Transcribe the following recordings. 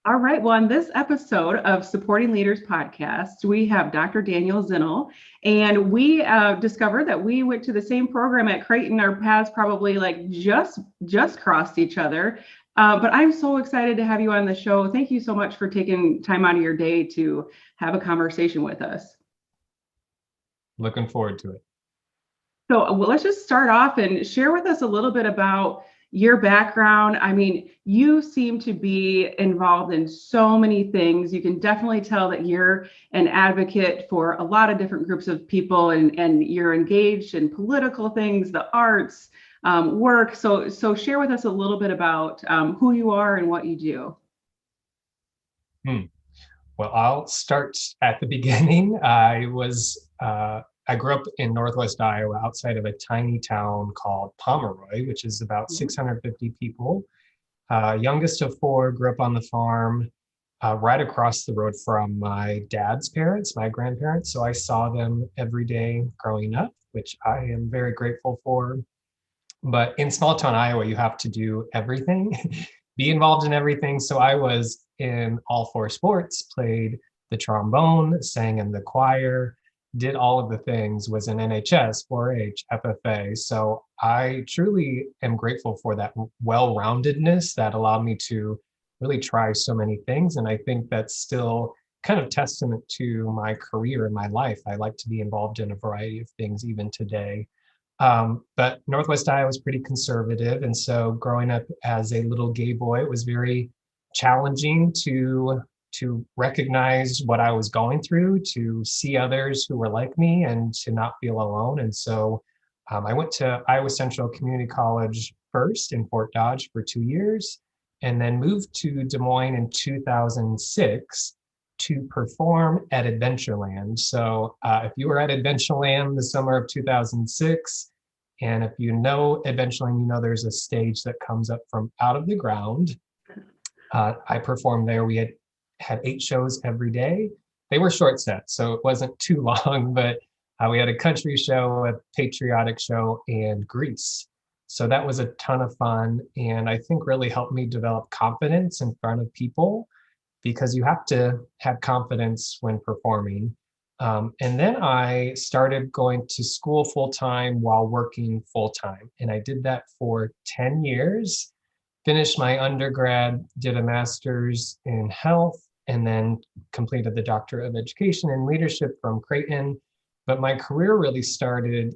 All right. Well, on this episode of Supporting Leaders podcast, we have Dr. Daniel Zinnel, and we discovered that we went to the same program at Creighton. Our paths probably like just crossed each other. But I'm so excited to have you on the show. Thank you so much for taking time out of your day to have a conversation with us. Looking forward to it. So, well, let's just start off and share with us a little bit about your background. I mean, you seem to be involved in so many things. You can definitely tell that you're an advocate for a lot of different groups of people, and you're engaged in political things, the arts, work. So share with us a little bit about who you are and what you do. Well, I'll start at the beginning. I grew up in Northwest Iowa outside of a tiny town called Pomeroy, which is about 650 people. Youngest of four, grew up on the farm right across the road from my dad's parents, my grandparents. So I saw them every day growing up, which I am very grateful for. But in small town Iowa, you have to do everything, be involved in everything. So I was in all four sports, played the trombone, sang in the choir, did all of the things, was in NHS, 4-H, FFA. So I truly am grateful for that well-roundedness that allowed me to really try so many things. And I think that's still kind of testament to my career and my life. I like to be involved in a variety of things even today. But Northwest Iowa was pretty conservative. And so growing up as a little gay boy, it was very challenging to recognize what I was going through, to see others who were like me and to not feel alone. And so I went to Iowa Central Community College first in Fort Dodge for 2 years, and then moved to Des Moines in 2006 to perform at Adventureland. So if you were at Adventureland the summer of 2006, and if you know Adventureland, you know there's a stage that comes up from out of the ground. I performed there. We had 8 shows every day. They were short sets, so it wasn't too long, but we had a country show, a patriotic show, and Grease. So that was a ton of fun, and I think really helped me develop confidence in front of people, because you have to have confidence when performing. And then I started going to school full-time while working full-time. And I did that for 10 years, finished my undergrad, did a master's in health, and then completed the Doctorate of Education in Leadership from Creighton. But my career really started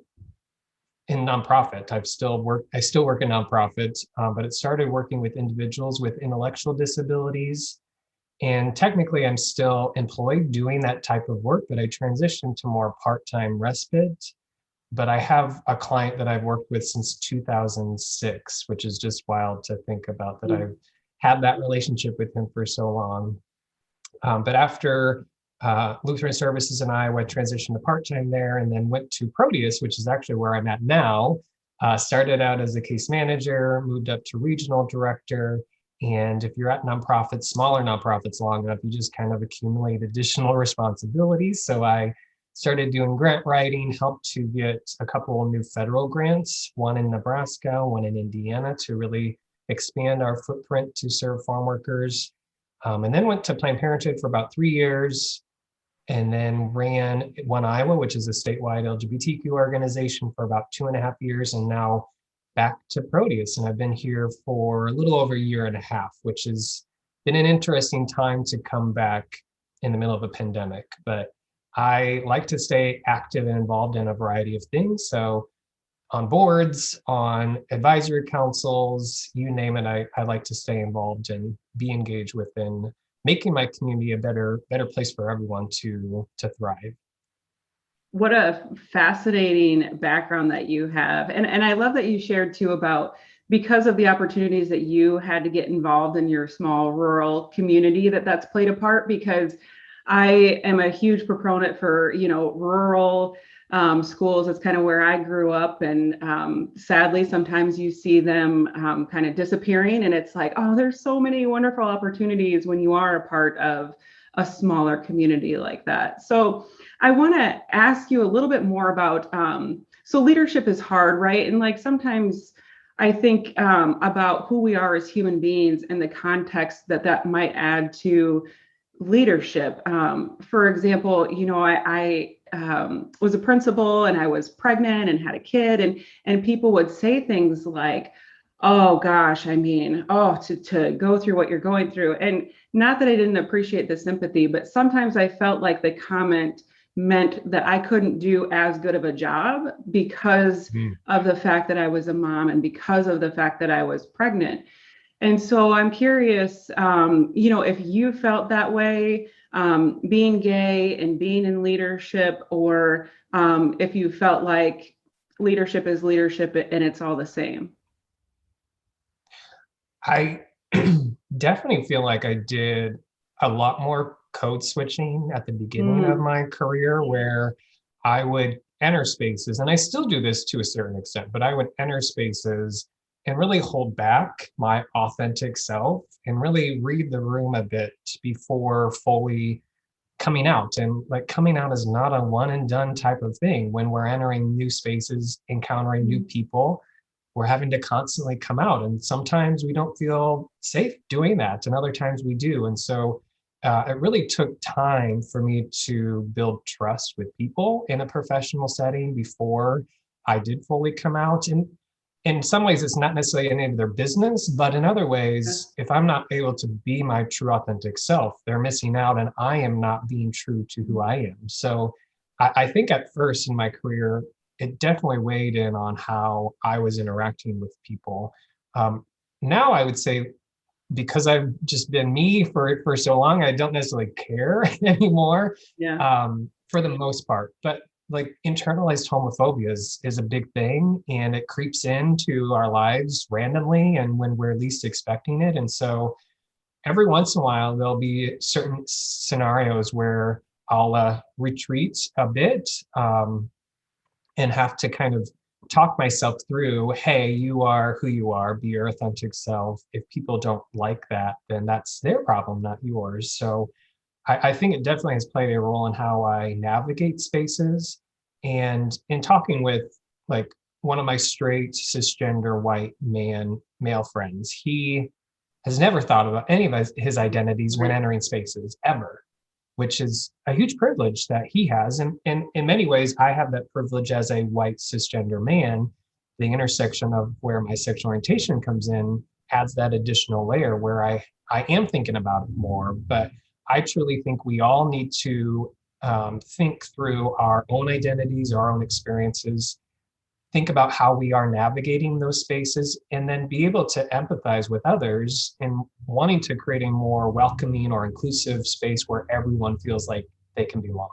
in nonprofit. I still work in nonprofit, but it started working with individuals with intellectual disabilities. And technically, I'm still employed doing that type of work, but I transitioned to more part-time respite. But I have a client that I've worked with since 2006, which is just wild to think about, that I've had that relationship with him for so long. But after Lutheran Services in Iowa, transitioned to part-time there, and then went to Proteus, which is actually where I'm at now. Started out as a case manager, moved up to regional director. And if you're at nonprofits, smaller nonprofits long enough, you just kind of accumulate additional responsibilities. So I started doing grant writing, helped to get a couple of new federal grants, one in Nebraska, one in Indiana, to really expand our footprint to serve farm workers. And then went to Planned Parenthood for about 3 years, and then ran One Iowa, which is a statewide LGBTQ organization, for about 2.5 years, and now back to Proteus. And I've been here for a little over 1.5 years, which has been an interesting time to come back in the middle of a pandemic. But I like to stay active and involved in a variety of things. So on boards, on advisory councils, you name it, I like to stay involved and be engaged within making my community a better place for everyone to thrive. What a fascinating background that you have. And I love that you shared too about, because of the opportunities that you had to get involved in your small rural community, that's played a part, because I am a huge proponent for, rural schools. It's kind of where I grew up. And sadly, sometimes you see them kind of disappearing. And it's like, oh, there's so many wonderful opportunities when you are a part of a smaller community like that. So I want to ask you a little bit more about, so leadership is hard, right? And like sometimes I think about who we are as human beings and the context that that might add to leadership. For example, I was a principal and I was pregnant and had a kid, and people would say things like, "Oh gosh, I mean, oh, to go through what you're going through," and not that I didn't appreciate the sympathy, but sometimes I felt like the comment meant that I couldn't do as good of a job because Mm. of the fact that I was a mom and because of the fact that I was pregnant. And so I'm curious, if you felt that way, being gay and being in leadership, or if you felt like leadership is leadership and it's all the same. I definitely feel like I did a lot more code switching at the beginning of Mm, my career where I would enter spaces, and I still do this to a certain extent, but I would enter spaces and really hold back my authentic self and really read the room a bit before fully coming out. And like coming out is not a one and done type of thing. When we're entering new spaces, encountering new people, we're having to constantly come out. And sometimes we don't feel safe doing that, and other times we do. And so it really took time for me to build trust with people in a professional setting before I did fully come out. And in some ways, it's not necessarily any of their business, but in other ways, if I'm not able to be my true authentic self, they're missing out, and I am not being true to who I am. So I think at first in my career, it definitely weighed in on how I was interacting with people. Um, Now I would say, because I've just been me for so long, I don't necessarily care anymore, yeah. for the most part. But like internalized homophobia is a big thing, and it creeps into our lives randomly and when we're least expecting it. And so every once in a while, there'll be certain scenarios where I'll retreat a bit, and have to kind of talk myself through, hey, you are who you are, be your authentic self. If people don't like that, then that's their problem, not yours. So I think it definitely has played a role in how I navigate spaces. And in talking with like one of my straight cisgender white male friends, he has never thought about any of his identities when entering spaces ever, which is a huge privilege that he has. And in many ways, I have that privilege as a white cisgender man. The intersection of where my sexual orientation comes in adds that additional layer where I am thinking about it more. But I truly think we all need to think through our own identities, our own experiences, think about how we are navigating those spaces, and then be able to empathize with others and wanting to create a more welcoming or inclusive space where everyone feels like they can belong.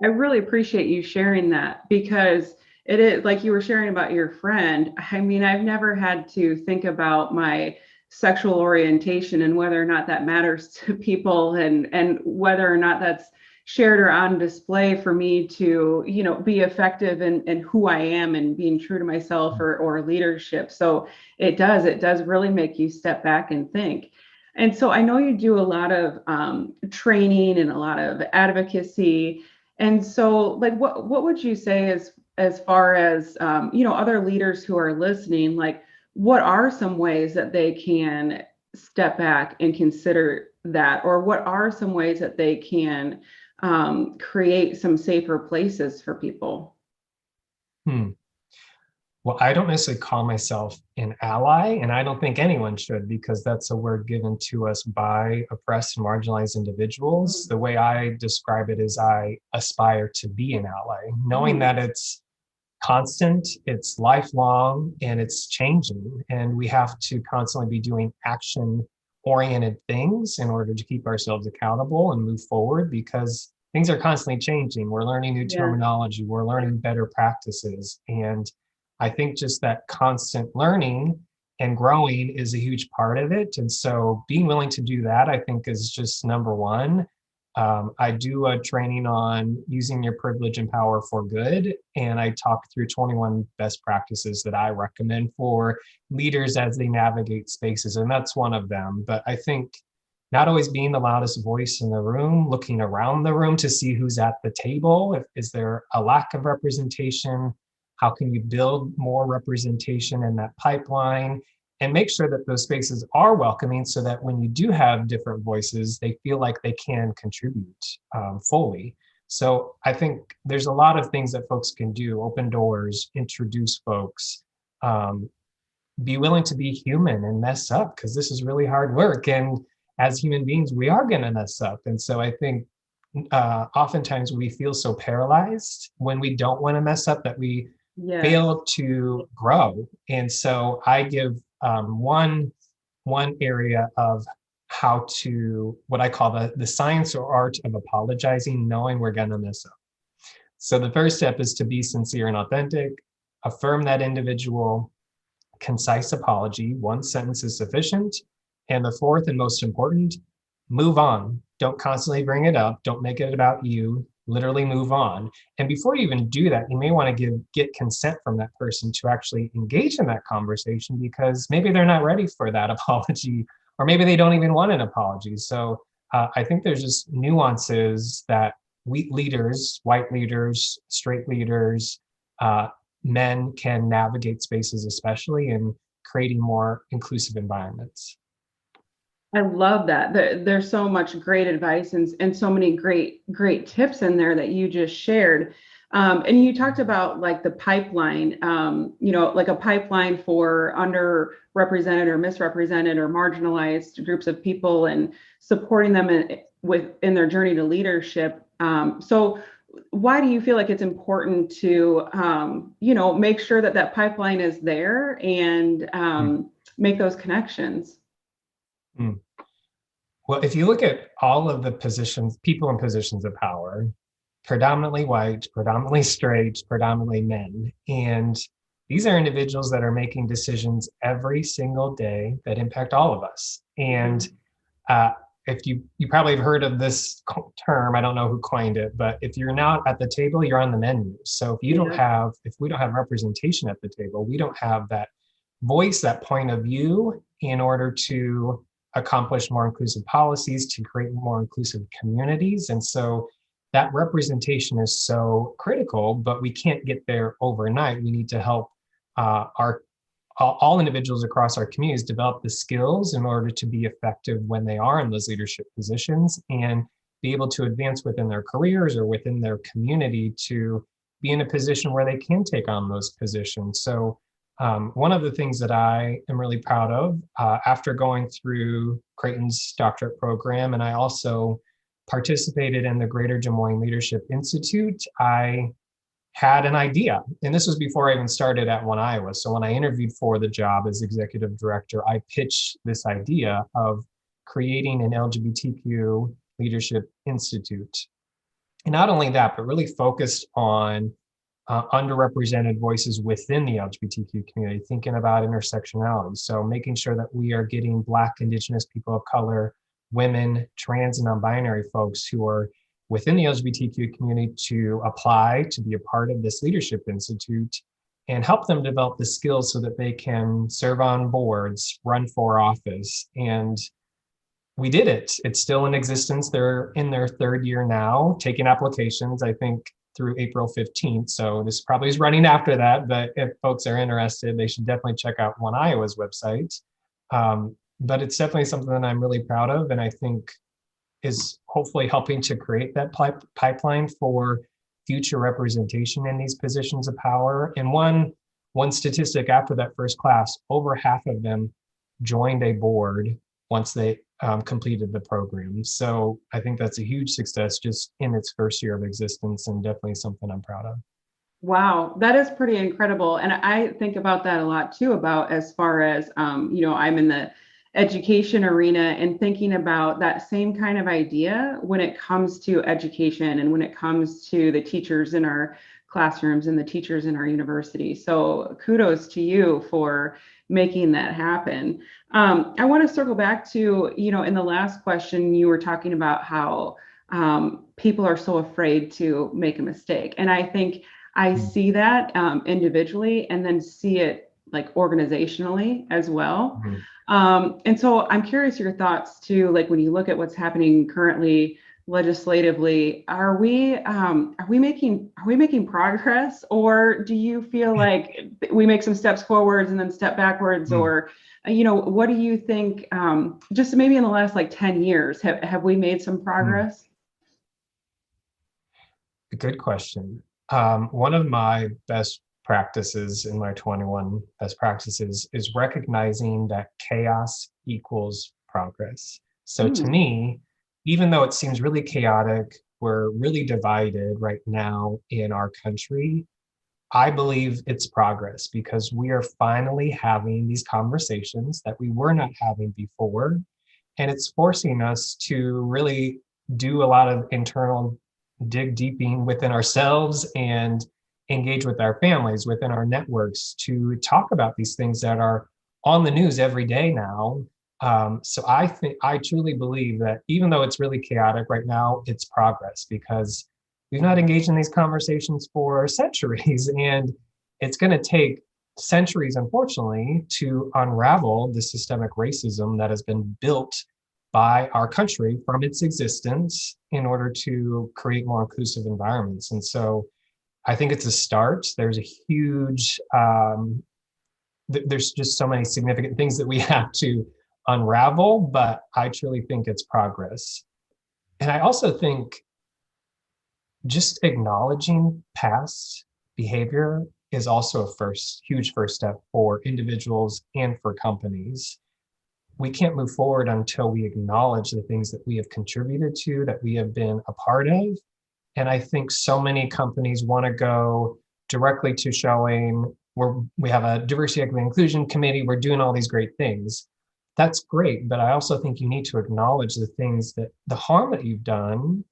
I really appreciate you sharing that because it is like you were sharing about your friend. I mean, I've never had to think about my sexual orientation and whether or not that matters to people, and whether or not that's shared or on display for me to, be effective in who I am and being true to myself, or leadership. So it does really make you step back and think. And so I know you do a lot of training and a lot of advocacy. And so, like, what would you say as far as other leaders who are listening? Like, what are some ways that they can step back and consider that, or what are some ways that they can create some safer places for people? Hmm. Well, I don't necessarily call myself an ally, and I don't think anyone should, because that's a word given to us by oppressed and marginalized individuals. The way I describe it is I aspire to be an ally, knowing Mm, that it's constant, it's lifelong, and it's changing. And we have to constantly be doing action oriented things in order to keep ourselves accountable and move forward, because things are constantly changing. We're learning new yeah. terminology, we're learning better practices. And I think just that constant learning and growing is a huge part of it. And so being willing to do that, I think, is just number one. I do a training on using your privilege and power for good, and I talk through 21 best practices that I recommend for leaders as they navigate spaces, and that's one of them. But I think not always being the loudest voice in the room, looking around the room to see who's at the table. Is there a lack of representation? How can you build more representation in that pipeline and make sure that those spaces are welcoming so that when you do have different voices, they feel like they can contribute fully. So I think there's a lot of things that folks can do: open doors, introduce folks, be willing to be human and mess up, because this is really hard work. And as human beings, we are going to mess up. And so I think oftentimes we feel so paralyzed when we don't want to mess up that we Yes. fail to grow. And so I give one area of how to, what I call the science or art of apologizing, knowing we're going to mess up. So the first step is to be sincere and authentic, affirm that individual, concise apology, one sentence is sufficient. And the fourth and most important, move on. Don't constantly bring it up. Don't make it about you. Literally move on. And before you even do that, you may want to get consent from that person to actually engage in that conversation, because maybe they're not ready for that apology, or maybe they don't even want an apology. So I think there's just nuances that we leaders, white leaders, straight leaders, men can navigate spaces, especially in creating more inclusive environments. I love that. There's so much great advice and so many great tips in there that you just shared. And you talked about like the pipeline, like a pipeline for underrepresented or misrepresented or marginalized groups of people, and supporting them in their journey to leadership. So why do you feel like it's important to, make sure that pipeline is there and make those connections? Well, if you look at all of the positions, people in positions of power, predominantly white, predominantly straight, predominantly men. And these are individuals that are making decisions every single day that impact all of us. And if you probably have heard of this term, I don't know who coined it, but if you're not at the table, you're on the menu. So if we don't have representation at the table, we don't have that voice, that point of view in order to accomplish more inclusive policies, to create more inclusive communities. And so that representation is so critical, but we can't get there overnight. We need to help all individuals across our communities develop the skills in order to be effective when they are in those leadership positions, and be able to advance within their careers or within their community to be in a position where they can take on those positions. So one of the things that I am really proud of after going through Creighton's doctorate program, and I also participated in the Greater Des Moines Leadership Institute, I had an idea. And this was before I even started at One Iowa. So when I interviewed for the job as executive director, I pitched this idea of creating an LGBTQ leadership institute. And not only that, but really focused on underrepresented voices within the LGBTQ community, thinking about intersectionality. So making sure that we are getting Black, Indigenous, people of color, women, trans and non-binary folks who are within the LGBTQ community to apply to be a part of this leadership institute, and help them develop the skills so that they can serve on boards, run for office. And we did it. It's still in existence. They're in their third year now, taking applications, I think, through April 15th. So this probably is running after that, but if folks are interested, they should definitely check out One Iowa's website. But it's definitely something that I'm really proud of, and I think is hopefully helping to create that pipeline for future representation in these positions of power. And one statistic after that first class, over half of them joined a board once they completed the program. So I think that's a huge success just in its first year of existence, and definitely something I'm proud of. Wow, that is pretty incredible. And I think about that a lot too, about as far as, I'm in the education arena, and thinking about that same kind of idea when it comes to education and when it comes to the teachers in our classrooms and the teachers in our university. So kudos to you for making that happen. I want to circle back to, in the last question, you were talking about how people are so afraid to make a mistake. And I think I see that individually, and then see it like organizationally as well. And so I'm curious your thoughts too, like when you look at what's happening currently legislatively, are we making progress, or do you feel like we make some steps forwards and then step backwards, Hmm. or what do you think? Just maybe in the last like 10 years, have we made some Hmm. progress? Good question. One of my best practices in my 21 best practices is recognizing that chaos equals progress. So to Hmm. me, even though it seems really chaotic, we're really divided right now in our country, I believe it's progress because we are finally having these conversations that we were not having before. And it's forcing us to really do a lot of internal dig deeping within ourselves and engage with our families, within our networks to talk about these things that are on the news every day now. So I truly believe that even though it's really chaotic right now, it's progress because we've not engaged in these conversations for centuries. And it's going to take centuries, unfortunately, to unravel the systemic racism that has been built by our country from its existence in order to create more inclusive environments. And so I think it's a start. There's a huge, there's just so many significant things that we have to unravel, but I truly think it's progress. And I also think just acknowledging past behavior is also a huge first step for individuals and for companies. We can't move forward until we acknowledge the things that we have contributed to, that we have been a part of. And I think so many companies want to go directly to showing we have a diversity, equity, inclusion committee, we're doing all these great things. That's great, but I also think you need to acknowledge the things that the harm that you've done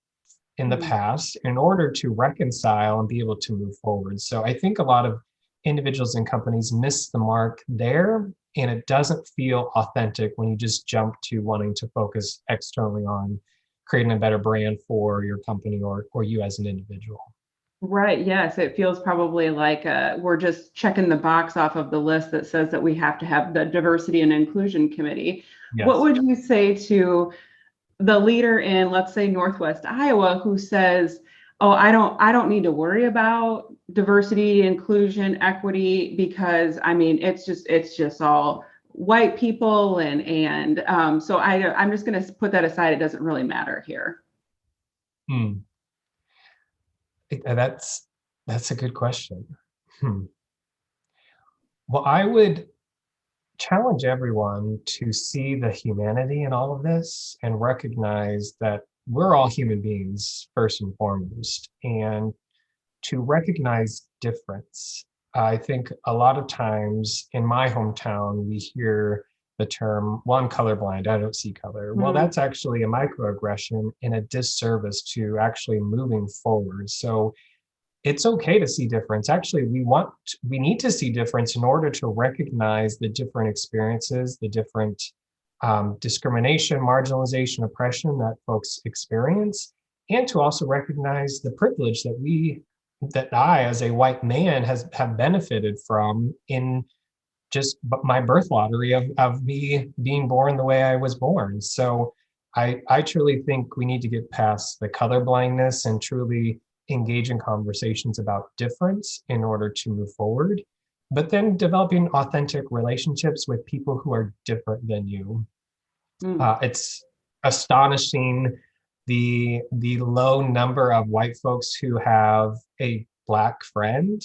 in the Hmm. past in order to reconcile and be able to move forward. So I think a lot of individuals and companies miss the mark there, and it doesn't feel authentic when you just jump to wanting to focus externally on creating a better brand for your company or you as an individual. Right. Yes. It feels probably like we're just checking the box off of the list that says that we have to have the diversity and inclusion committee. What Yes. would you say to the leader in, let's say, Northwest Iowa, who says, "Oh, I don't need to worry about diversity, inclusion, equity because I mean, it's just all white people and so I'm just going to put that aside. It doesn't really matter here." Hmm. That's a good question. Hmm. Well, I would challenge everyone to see the humanity in all of this and recognize that we're all human beings first and foremost, and to recognize difference. I think a lot of times in my hometown, we hear the term, well, I'm colorblind, I don't see color. Well, Hmm. that's actually a microaggression and a disservice to actually moving forward. So it's okay to see difference. Actually, we need to see difference in order to recognize the different experiences, the different discrimination, marginalization, oppression that folks experience, and to also recognize the privilege that I, as a white man, have benefited from in just my birth lottery of me being born the way I was born. So I truly think we need to get past the color blindness and truly engage in conversations about difference in order to move forward, but then developing authentic relationships with people who are different than you. Hmm. It's astonishing the low number of white folks who have a black friend,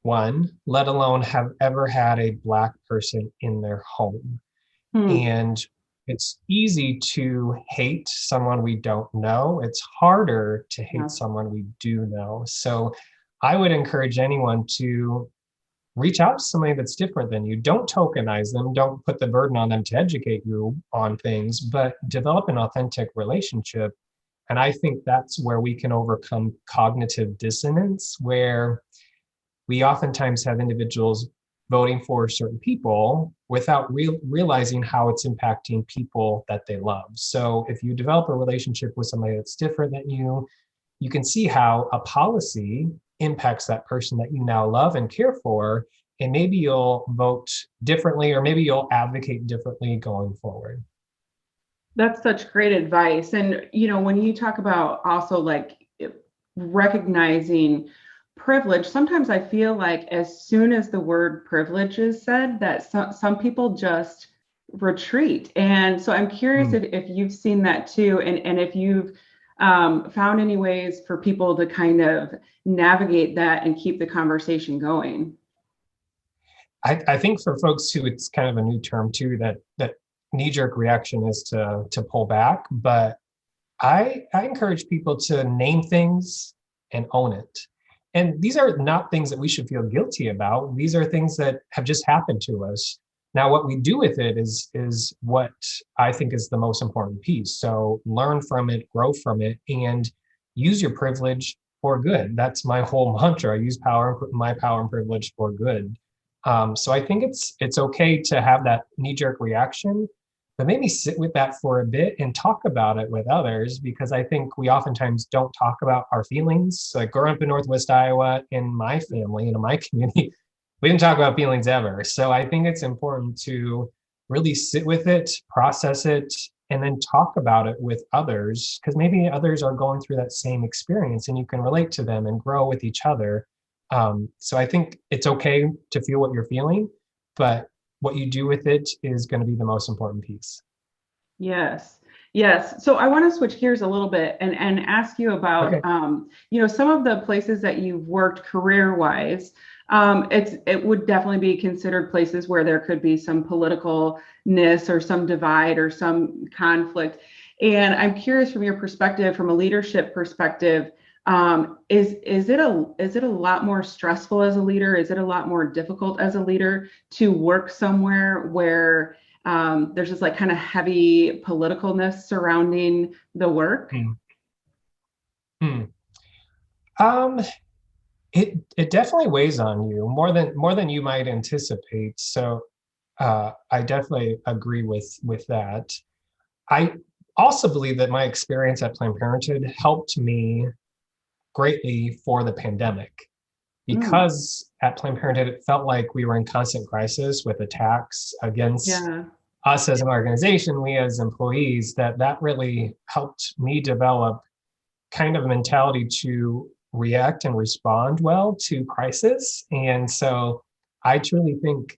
one, let alone have ever had a black person in their home. Hmm. And it's easy to hate someone we don't know. It's harder to hate Yes. someone we do know. So I would encourage anyone to reach out to somebody that's different than you. Don't tokenize them. Don't put the burden on them to educate you on things, but develop an authentic relationship. And I think that's where we can overcome cognitive dissonance, where we oftentimes have individuals voting for certain people without realizing how it's impacting people that they love. So if you develop a relationship with somebody that's different than you can see how a policy impacts that person that you now love and care for. And maybe you'll vote differently, or maybe you'll advocate differently going forward. That's such great advice. And, when you talk about also like recognizing privilege, sometimes I feel like as soon as the word privilege is said, that some people just retreat. And so I'm curious Hmm. if you've seen that too, and if you've found any ways for people to kind of navigate that and keep the conversation going. I think for folks who it's kind of a new term too, that knee-jerk reaction is to pull back. But I encourage people to name things and own it. And these are not things that we should feel guilty about. These are things that have just happened to us. Now, what we do with it is what I think is the most important piece. So learn from it, grow from it, and use your privilege for good. That's my whole mantra. I use my power and privilege for good. So I think it's okay to have that knee-jerk reaction, but maybe sit with that for a bit and talk about it with others, because I think we oftentimes don't talk about our feelings. Like growing up in Northwest Iowa, in my family and in my community, we didn't talk about feelings ever. So I think it's important to really sit with it, process it, and then talk about it with others, because maybe others are going through that same experience and you can relate to them and grow with each other. So I think it's okay to feel what you're feeling, but what you do with it is going to be the most important piece. Yes. Yes. So I want to switch gears a little bit and ask you about, Okay. some of the places that you've worked career wise. It would definitely be considered places where there could be some politicalness or some divide or some conflict. And I'm curious from your perspective, from a leadership perspective, is it a lot more stressful as a leader? Is it a lot more difficult as a leader to work somewhere where there's just like kind of heavy politicalness surrounding the work? Hmm. Hmm. Um, it definitely weighs on you more than you might anticipate. So I definitely agree with that. I also believe that my experience at Planned Parenthood helped me greatly for the pandemic, Mm, because at Planned Parenthood it felt like we were in constant crisis with attacks against yeah. us as an organization, we as employees. That really helped me develop kind of a mentality to react and respond well to crisis. And so I truly think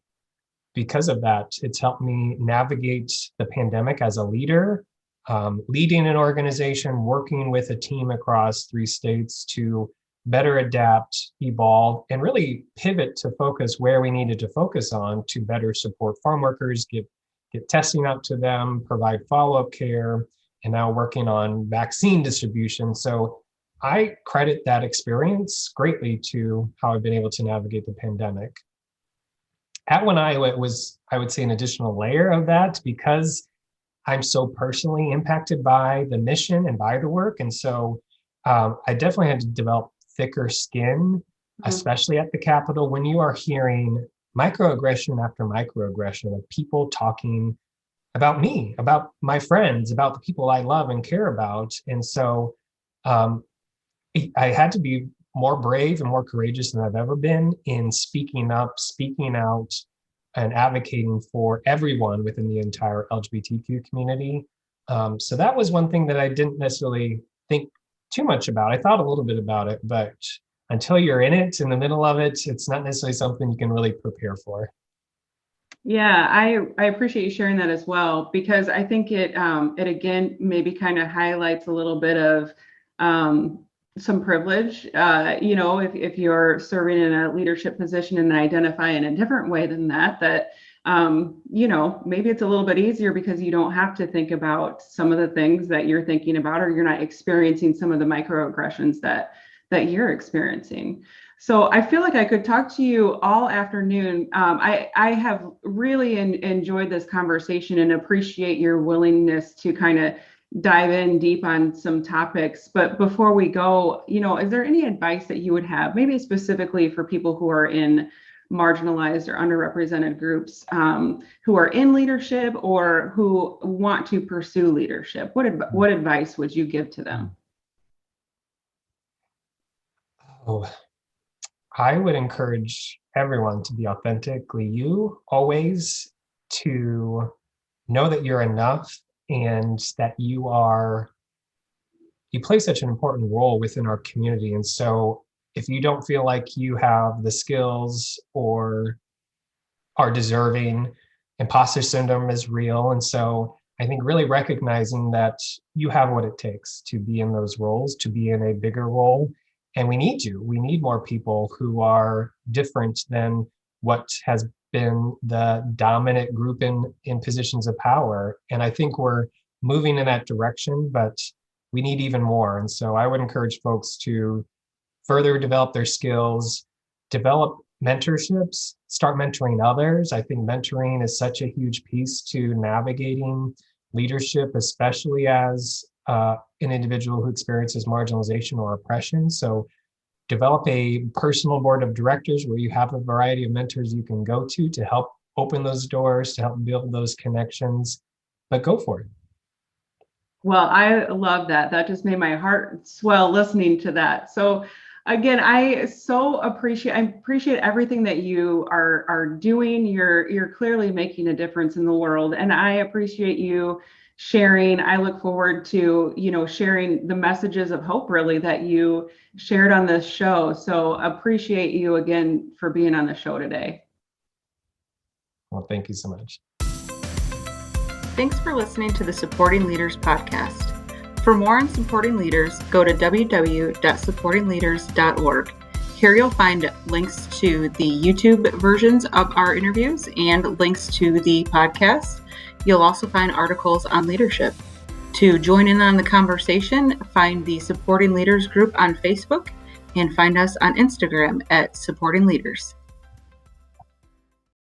because of that, it's helped me navigate the pandemic as a leader, leading an organization, working with a team across 3 states to better adapt, evolve, and really pivot to focus where we needed to focus on to better support farm workers, get testing out to them, provide follow-up care, and now working on vaccine distribution. So I credit that experience greatly to how I've been able to navigate the pandemic. At One Iowa, it was, I would say, an additional layer of that, because I'm so personally impacted by the mission and by the work. And so I definitely had to develop thicker skin, Mhm. especially at the Capitol, when you are hearing microaggression after microaggression of people talking about me, about my friends, about the people I love and care about. And so um, I had to be more brave and more courageous than I've ever been in speaking up, speaking out, and advocating for everyone within the entire LGBTQ community. So that was one thing that I didn't necessarily think too much about. I thought a little bit about it, but until you're in it, in the middle of it, it's not necessarily something you can really prepare for. Yeah, I appreciate you sharing that as well, because I think it again maybe kind of highlights a little bit of um, some privilege. If you're serving in a leadership position and identify in a different way than that, maybe it's a little bit easier because you don't have to think about some of the things that you're thinking about, or you're not experiencing some of the microaggressions that you're experiencing. So I feel like I could talk to you all afternoon. I have really enjoyed this conversation and appreciate your willingness to kind of dive in deep on some topics. But before we go, is there any advice that you would have, maybe specifically for people who are in marginalized or underrepresented groups, who are in leadership or who want to pursue leadership? What advice would you give to them? Oh, I would encourage everyone to be authentically you always, to know that you're enough, and that you play such an important role within our community. And so if you don't feel like you have the skills or are deserving, imposter syndrome is real. And so I think really recognizing that you have what it takes to be in those roles, to be in a bigger role. And we need more people who are different than what has been the dominant group in positions of power. And I think we're moving in that direction, but we need even more. And so I would encourage folks to further develop their skills, develop mentorships, start mentoring others. I think mentoring is such a huge piece to navigating leadership, especially as an individual who experiences marginalization or oppression. So develop a personal board of directors where you have a variety of mentors you can go to help open those doors, to help build those connections, but go for it. Well, I love that. That just made my heart swell listening to that. So again, I appreciate everything that you are doing. You're clearly making a difference in the world, and I appreciate you sharing. I look forward to, sharing the messages of hope really that you shared on this show. So appreciate you again for being on the show today. Well, thank you so much. Thanks for listening to the Supporting Leaders podcast. For more on supporting leaders, go to www.supportingleaders.org. Here you'll find links to the YouTube versions of our interviews and links to the podcast. You'll also find articles on leadership. To join in on the conversation, find the Supporting Leaders group on Facebook and find us on Instagram at Supporting Leaders.